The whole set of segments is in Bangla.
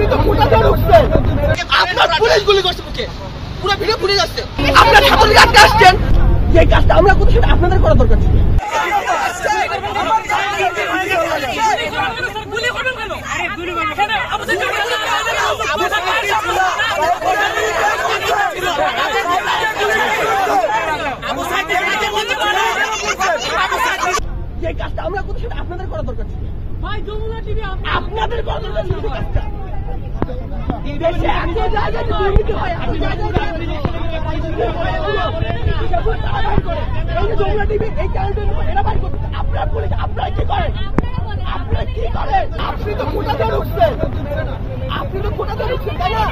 আপনি তো ফুটাতে ঢুকছেন, আপনার পুলিশ গুলি করছে মুখে, পুরো ভিডিও ফুটে যাচ্ছে। আপনার ছাত্রলীগ আজকে আসছেন, যে কাজটা আমরা করতে সেটা আপনাদের করা দরকার ছিল। যে কাজটা আমরা করতে সেটা আপনাদের করা দরকার ছিল, আপনাদের করা দরকার ছিল। কাজটা দেশে এত জায়গায় দুর্নীতি হয়, এত জায়গায় আপনার পুলিশ আপনারা কি করেন? আপনারা কি করেন? আপনি তো ফুটাতে ঢুকছেন, আপনি তো ফুটাতে ঢুকছেন, তাই না?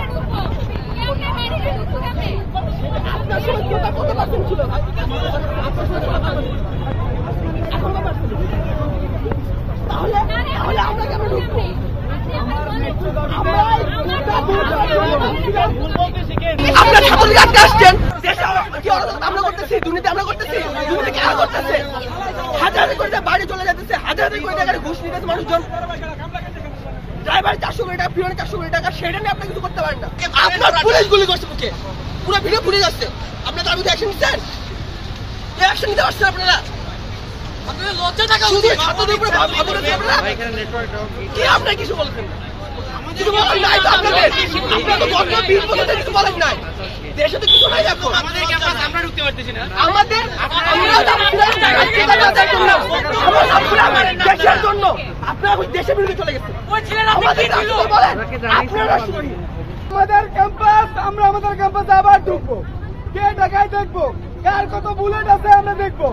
আপনার সময় কোটা কত পার্সেন্ট ছিল? তাহলে তাহলে আমরা কেন ঢুকবো? আপনার ছাত্রলীগ আজকে আসছেন, আমরা করতেছি দুর্নীতি, আমরা করতেছি দুর্নীতি কেন করতেছে? হাজার করে বাইরে চলে যেতেছে, হাজার করে টাকার ঘুষ নিতেছে মানুষজন। ড্রাইভার 400 কোটি টাকা, পিওনে 400 কোটি টাকা, সেটা নিয়ে আপনি কিছু করতে পারেন না। আপনার পুলিশ গুলি করছে মুখে, পুরো ভিডিও ফুটে যাচ্ছে। আপনার তার মধ্যে অ্যাকশন নিচ্ছেন, অ্যাকশন নিতে পারছেন আপনারা? আপনাদের লজ্জা থাকা উচিত। ছাত্রদের উপরে কি আপনারা কিছু বলছেন না? কিছু বলেন নাই তো আপনাদের? আপনারা তো 20 বছর থেকে কিছু বলেন নাই। দেশে তো কিছু নাই। এখন আমাদের ক্যাম্পাস আমরা ঢুকতে পারতেছি না। আমাদের দেশের জন্য আপনারা দেশের বিরুদ্ধে চলে গেছেন। আমাদের ক্যাম্পাস, আমরা আমাদের ক্যাম্পাসে আবার ঢুকবো। কে ঢাকায় দেখবো, কার কত বুলেট আছে আমরা দেখবো।